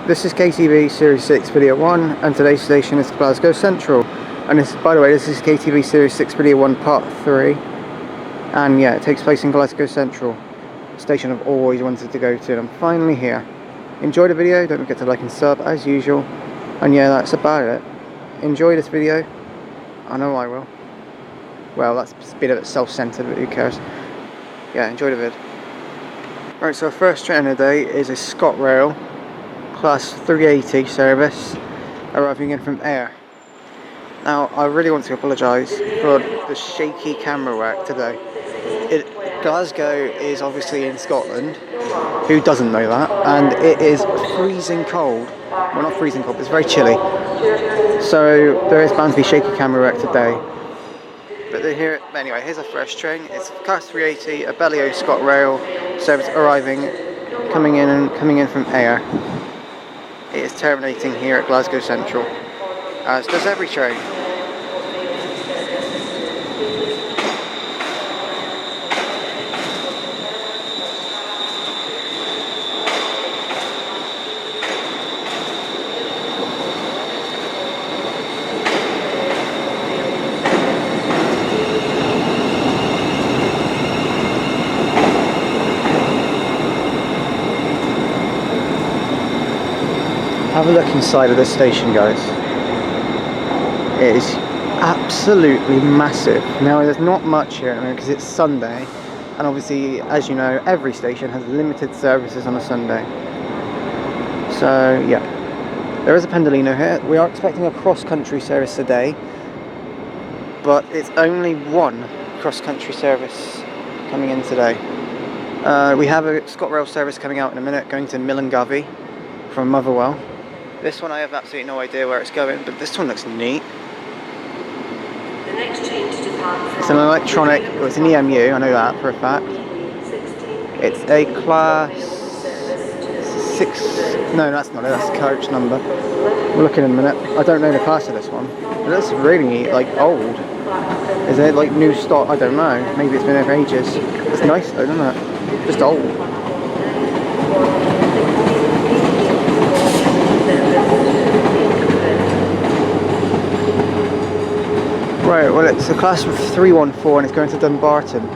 This is KTV Series 6 Video 1, and today's station is Glasgow Central. And this, by the way, this is KTV Series 6 Video 1 Part 3. And yeah, it takes place in Glasgow Central, a station I've always wanted to go to, and I'm finally here. Enjoy the video, don't forget to like and sub as usual. And yeah, that's about it. Enjoy this video. I know I will. Well, that's a bit of it self-centered, but who cares. Yeah, enjoy the vid. Right, so our first train of the day is a ScotRail Class 380 service arriving in from Ayr. Now, I really want to apologise for the shaky camera work today. Glasgow is obviously in Scotland. Who doesn't know that? And it is freezing cold. Well, not freezing cold, but it's very chilly. So there is bound to be shaky camera work today. But here, anyway, here's our first train. It's Class 380, a Bellio ScotRail service arriving, coming in from Ayr. It is terminating here at Glasgow Central, as does every train. Have a look inside of this station, guys. It is absolutely massive. Now, there's not much here because it's Sunday, and obviously, as you know, every station has limited services on a Sunday. So yeah, there is a Pendolino here. We are expecting a cross-country service today, but it's only one cross-country service coming in today. We have a ScotRail service coming out in a minute, going to Milngavie from Motherwell. This one I have absolutely no idea where it's going, but this one looks neat. The next train to depart. It's an electronic, well, it's an EMU, I know that for a fact. It's a class 6, no that's not it, that's the coach number. We'll look in a minute. I don't know the class of this one. It looks really, like, old. Is it like new stock? I don't know. Maybe it's been there for ages. It's nice though, isn't it? Just old. Right, well, it's a class of 314 and it's going to Dumbarton.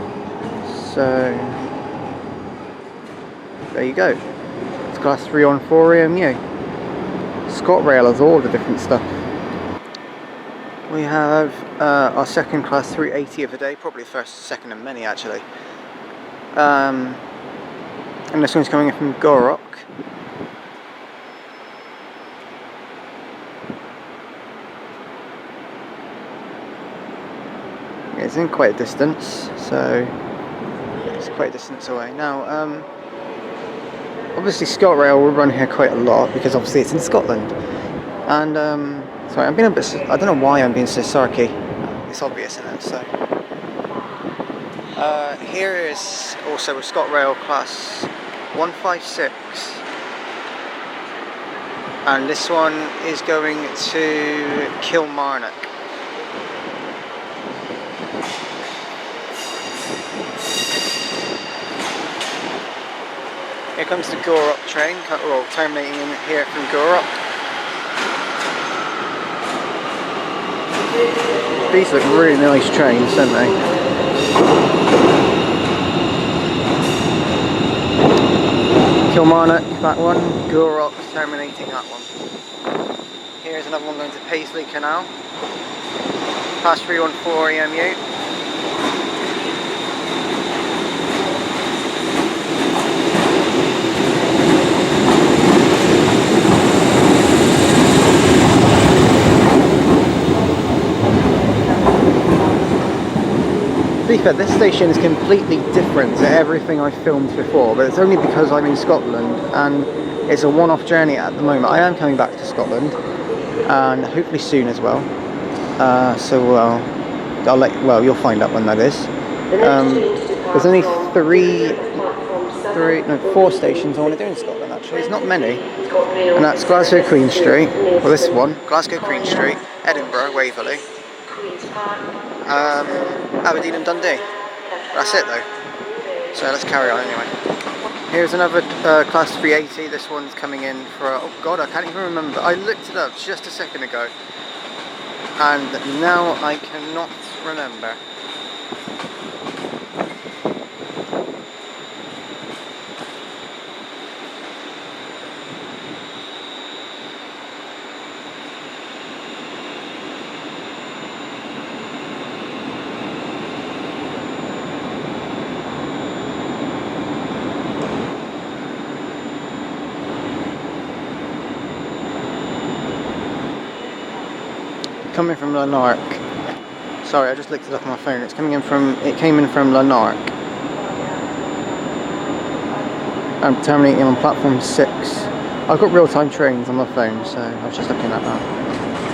So there you go. It's class 314 EMU. ScotRail has all the different stuff. We have our second class 380 of the day, probably the second of many actually. And this one's coming in from Gorrock. It's in quite a distance, so it's quite a distance away. Now, obviously ScotRail will run here quite a lot because obviously it's in Scotland. And sorry, I'm being a bit. I don't know why I'm being so sarky. It's obvious, isn't it? So here is also a ScotRail class 156, and this one is going to Kilmarnock. Here comes the Gorrock train, well, terminating in here from Gorrock. These look really nice trains, don't they? Kilmarnock, that one. Gorrock terminating that one. Here's another one going to Paisley Canal. Class 314 EMU. To be fair, this station is completely different to everything I've filmed before, but it's only because I'm in Scotland and it's a one-off journey at the moment. I am coming back to Scotland, and hopefully soon as well. So you'll find out when that is. There's only four stations I want to do in Scotland actually. It's not many, and that's Glasgow Queen Street. Well, this one, Glasgow Queen Street, Edinburgh, Waverley. Aberdeen and Dundee. That's it though. So let's carry on anyway. Here's another Class 380. This one's coming in for, oh god, I can't even remember. I looked it up just a second ago, and now I cannot remember. Coming from Lanark. Sorry, I just looked it up on my phone. It came in from Lanark. I'm terminating on platform 6. I've got real-time trains on my phone, so I was just looking at that.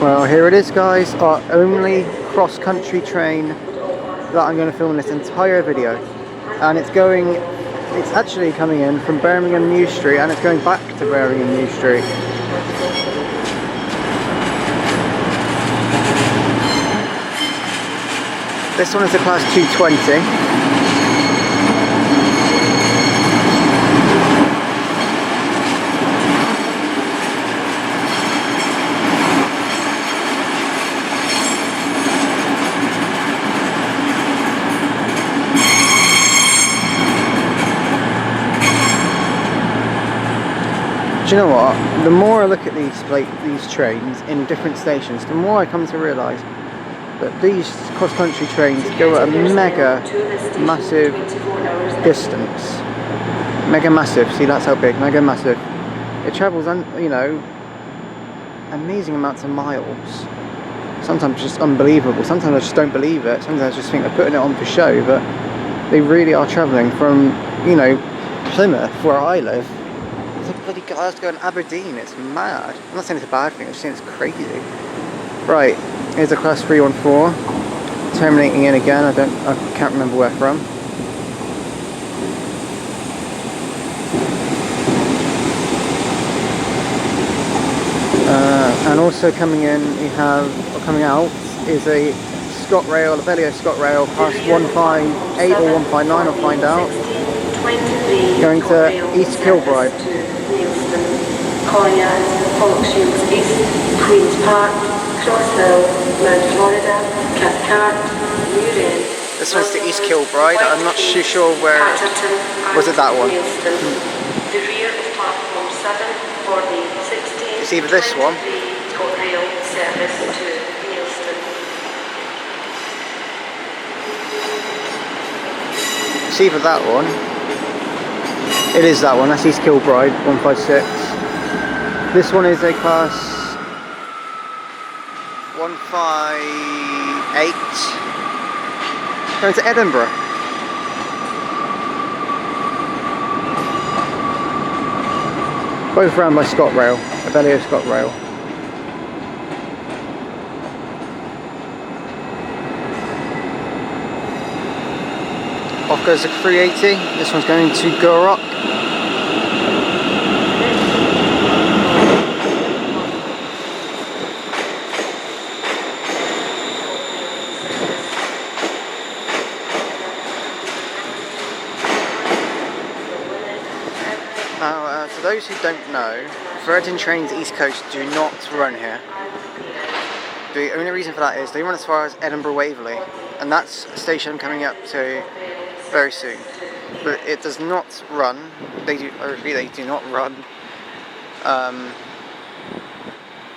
Well, here it is, guys. Our only cross-country train that I'm going to film in this entire video. And it's actually coming in from Birmingham New Street, and it's going back to Birmingham New Street. This one is a Class 220. Do you know what? The more I look at these trains in different stations, the more I come to realise that these cross-country trains go at a mega massive distance. Mega massive, see, that's how big, mega massive. It travels, you know, amazing amounts of miles. Sometimes just unbelievable. Sometimes I just don't believe it. Sometimes I just think they're putting it on for show, but they really are travelling from, you know, Plymouth, where I live, to bloody Glasgow and Aberdeen. It's mad. I'm not saying it's a bad thing, I'm just saying it's crazy. Right. Here's a Class 314, terminating in again. I can't remember where from. And also coming out is a ScotRail, a Velio ScotRail, Class 158 or 159, I'll find out. Going to East Kilbride. Colliers, Hawkshields East, Queen's Park, Cross Hill, Mount Florida, Cathcart, Newry. This one's the East Kilbride. I'm not too sure where. Was it that one? The rear of platform 7 for the 16. It's either this one. ScotRail service to Neilston. It's either that one. It is that one. That's East Kilbride 156. This one is a Class 158 going to Edinburgh. Both run by ScotRail, a Velio ScotRail. Off goes the 380. This one's going to Gurrock. For those who don't know, Virgin Trains East Coast do not run here. The only reason for that is they run as far as Edinburgh Waverley, and that's a station I'm coming up to very soon. But it does not run. They do not run.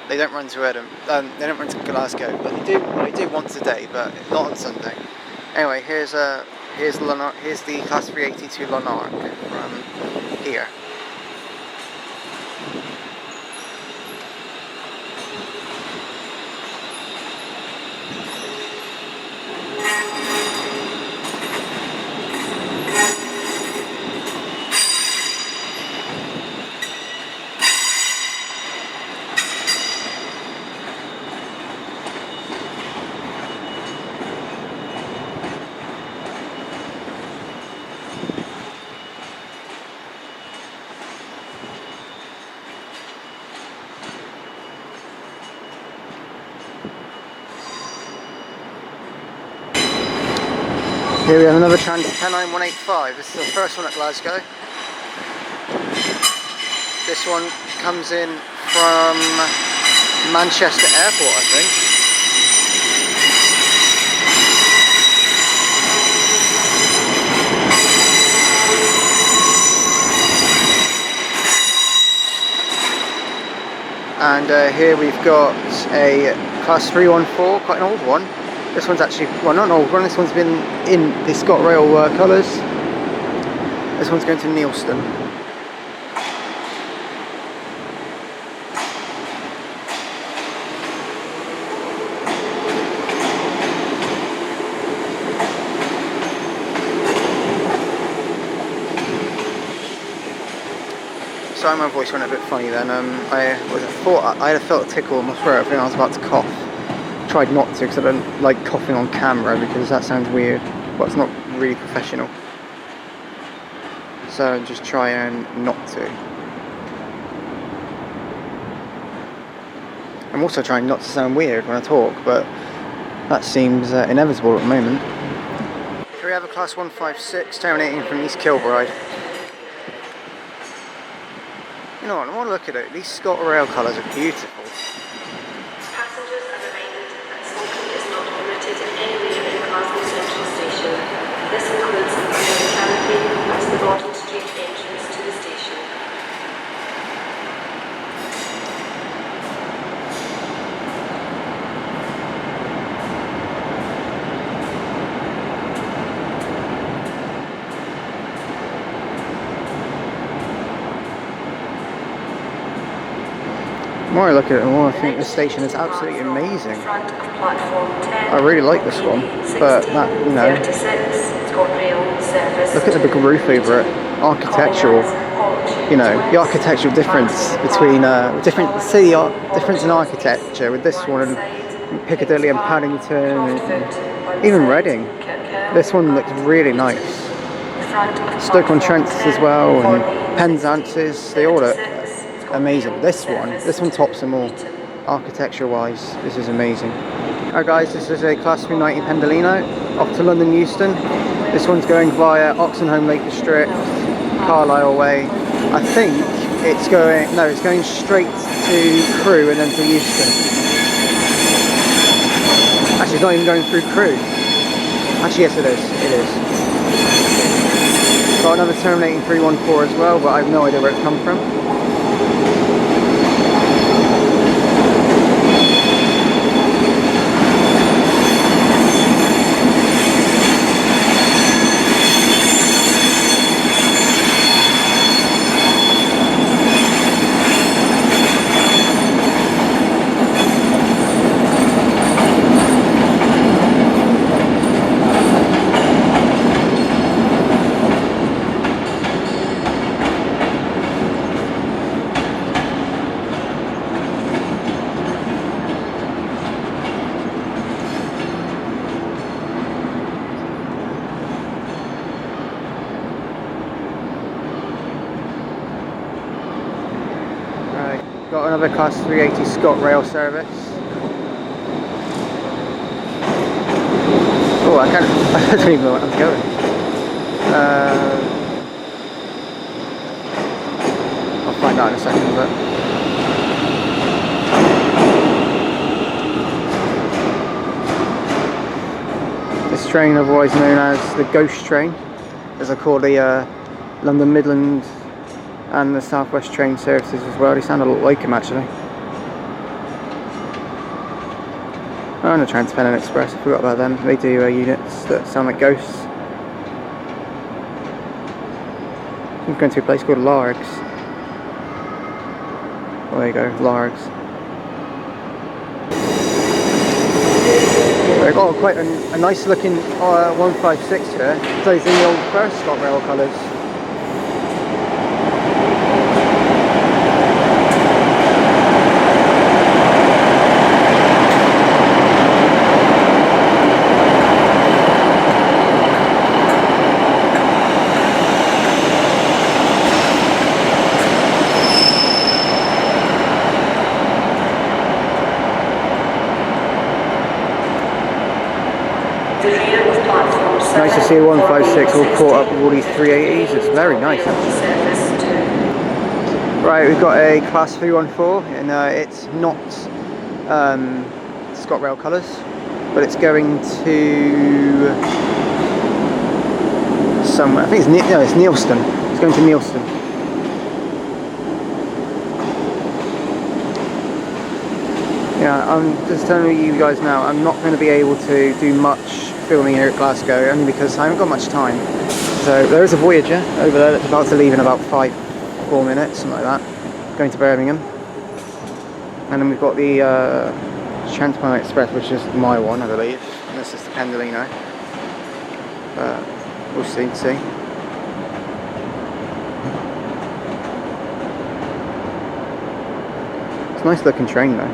They don't run to Edinburgh. They don't run to Glasgow, but they do once a day, but not on Sunday. Anyway, here's the Class 380 to Lanark from here. Here we have another Trans 19185. This is the first one at Glasgow. this one comes in from Manchester Airport, I think. And here we've got a Class 314, quite an old one. This one's actually, well, not an old one, this one's been in the ScotRail colours. This one's going to Neilston. Sorry, my voice went a bit funny then. I had felt a tickle in my throat. I think I was about to cough. Tried not to because I don't like coughing on camera because that sounds weird. Well, it's not really professional. So just try and not to. I'm also trying not to sound weird when I talk, but that seems inevitable at the moment. Here we have a Class 156 terminating from East Kilbride. You know what, I want to look at it. These ScotRail colours are beautiful. Passengers are reminded that smoking is not permitted in any way in Glasgow Central Station. This includes under the canopy at the Gordon Street entrance to the station. The more I look at it, the more I think this station is absolutely amazing. I really like this one, but that, you know, look at the big roof over it. Architectural, you know, the architectural difference between difference in architecture with this one and Piccadilly and Paddington and even Reading. This one looks really nice. Stoke-on-Trent as well, and Penzance's, they all look amazing. This one tops them all. Architecture wise, this is amazing. Alright guys, this is a Class 390 Pendolino off to London Euston. This one's going via Oxenholme Lake District, Carlisle Way. I think it's going straight to Crewe and then to Euston. Actually, it's not even going through Crewe. Actually, yes it is. Got another terminating 314 as well, but I have no idea where it's come from. Got another Class 380 ScotRail service. Oh, I don't even know where I'm going. I'll find out in a second, but this train, otherwise known as the Ghost Train, as I call the London Midland and the South West train services as well. They sound a lot like them actually. Oh, and the Trans-Pennine Express, I forgot about them. They do units that sound like ghosts. I'm going to a place called Largs. Oh, there you go, Largs. They've got quite a nice looking 156 here. So it's in the old first ScotRail colours. Nice to see a 156 all caught up with all these 380s. It's very nice. Right, we've got a Class 314 and it's not ScotRail colours, but it's going to somewhere. I think it's it's Neilston. It's going to Neilston. Yeah, I'm just telling you guys now, I'm not going to be able to do much filming here at Glasgow, only because I haven't got much time. So there is a Voyager over there that's about to leave in about 4 minutes, something like that, going to Birmingham. And then we've got the Trans-Pennine Express, which is my one, I believe. And this is the Pendolino. We'll see. It's a nice looking train though.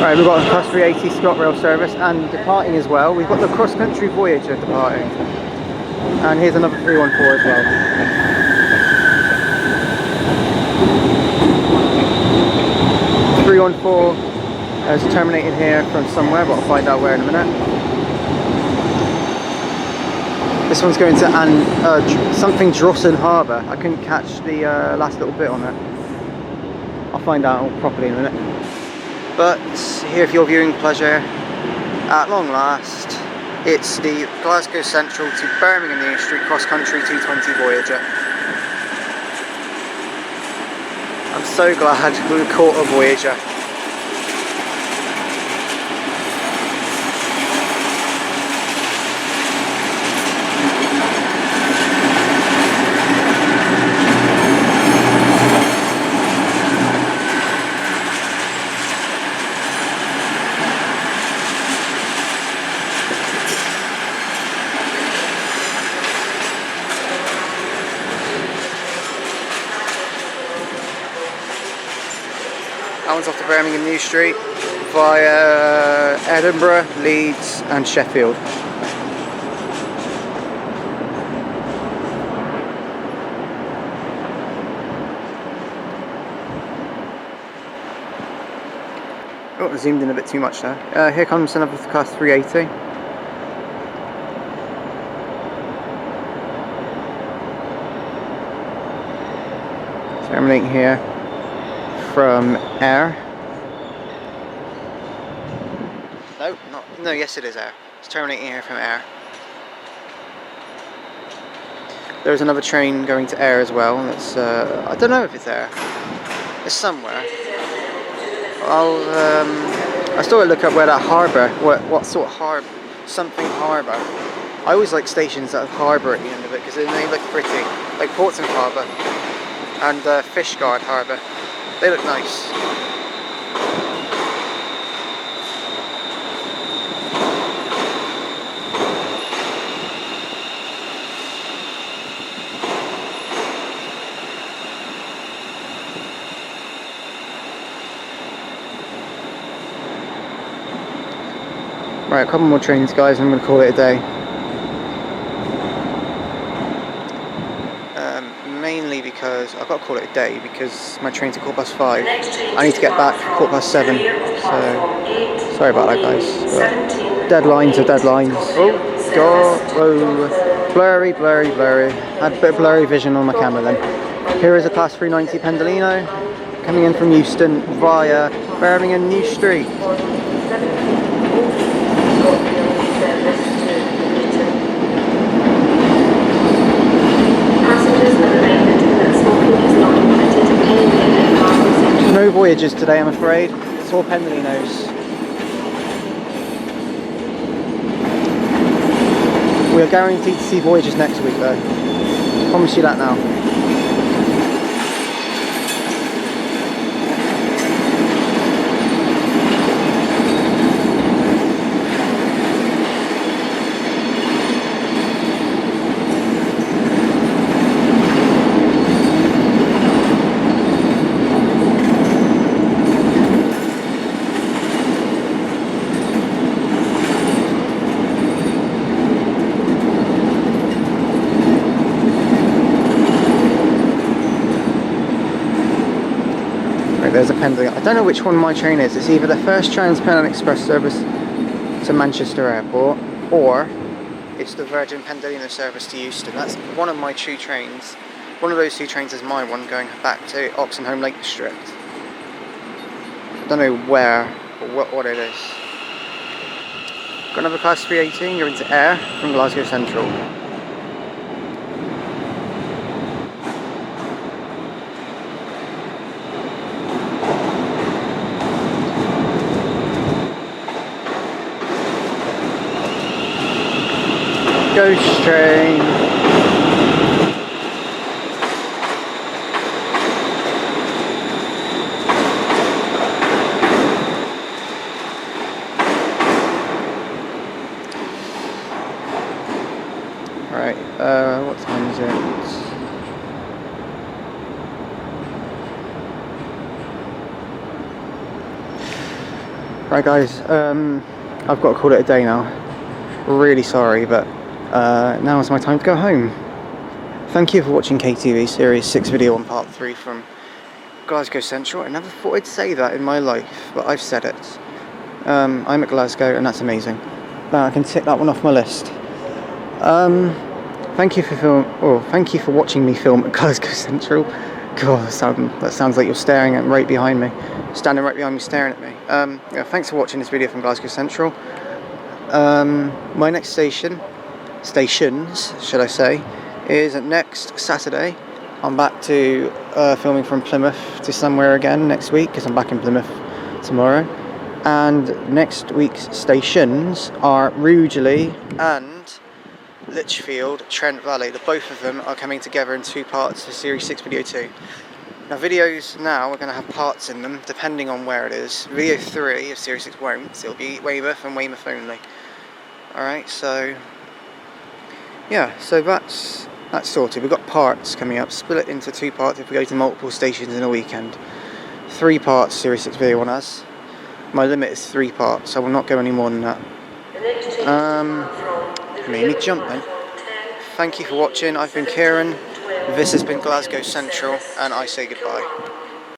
Right, we've got a Class 380 ScotRail service and departing as well. We've got the Cross Country Voyager departing. And here's another 314 as well. 314 is terminated here from somewhere, but I'll find out where in a minute. This one's going to something Drossen Harbour. I couldn't catch the last little bit on it. I'll find out properly in a minute. But here for your viewing pleasure, at long last, it's the Glasgow Central to Birmingham New Street Cross Country 220 Voyager. I'm so glad we caught a Voyager. That one's off to Birmingham New Street via Edinburgh, Leeds and Sheffield. Oh, I zoomed in a bit too much there. Here comes another Class 380. Terminating here from Air. No, yes it is Air. It's terminating here from Air. There's another train going to Air as well. That's I don't know if it's Air. It's somewhere. I still look up where that harbour, what sort of harbour, something harbour. I always like stations that have harbour at the end of it because they look pretty, like Portsmouth Harbour and Fishguard Harbour. They look nice. Right, a couple more trains guys and I'm going to call it a day. Mainly because I've got to call it a day because my train's at 5:15. I need to get back at 7:15, so sorry about that guys. But deadlines are deadlines. Oh god, oh, blurry. Had a bit of blurry vision on my camera then. Here is a Class 390 Pendolino coming in from Euston via Birmingham New Street. No Voyagers today, I'm afraid. It's all Pendolinos. We are guaranteed to see Voyagers next week though. Promise you that now. There's a Pendolino. I don't know which one my train is. It's either the first Trans-Pennine Express service to Manchester Airport or it's the Virgin Pendolino service to Euston. That's one of my 2 trains. One of those 2 trains is my one going back to Oxenholme Lake District. I don't know where or what it is. Got another Class 318 going to Ayr from Glasgow Central. Ghost train. Right, what time is it? Right guys, I've got to call it a day now. Really sorry, but now is my time to go home. Thank you for watching KTV Series 6 Video 1 Part 3 from Glasgow Central. I never thought I'd say that in my life, but I've said it. I'm at Glasgow and that's amazing. Now I can tick that one off my list. Thank you for watching me film at Glasgow Central. God, that sounds like you're staring at right behind me. Standing right behind me staring at me. Yeah, thanks for watching this video from Glasgow Central. My next stations, should I say, is next Saturday. I'm back to filming from Plymouth to somewhere again next week, because I'm back in Plymouth tomorrow. And next week's stations are Rugeley and Lichfield, Trent Valley. The both of them are coming together in 2 parts for Series 6 Video 2. Now videos now are going to have parts in them depending on where it is. Video 3 of Series 6 won't, so it'll be Weymouth and Weymouth only. Alright, so yeah, so that's sorted. We've got parts coming up, split it into 2 parts if we go to multiple stations in a weekend. 3 parts Series 6 Video 1 has. My limit is 3 parts, so I will not go any more than that. Made me jump then. Thank you for watching. I've been Kieran. This has been Glasgow Central, and I say goodbye.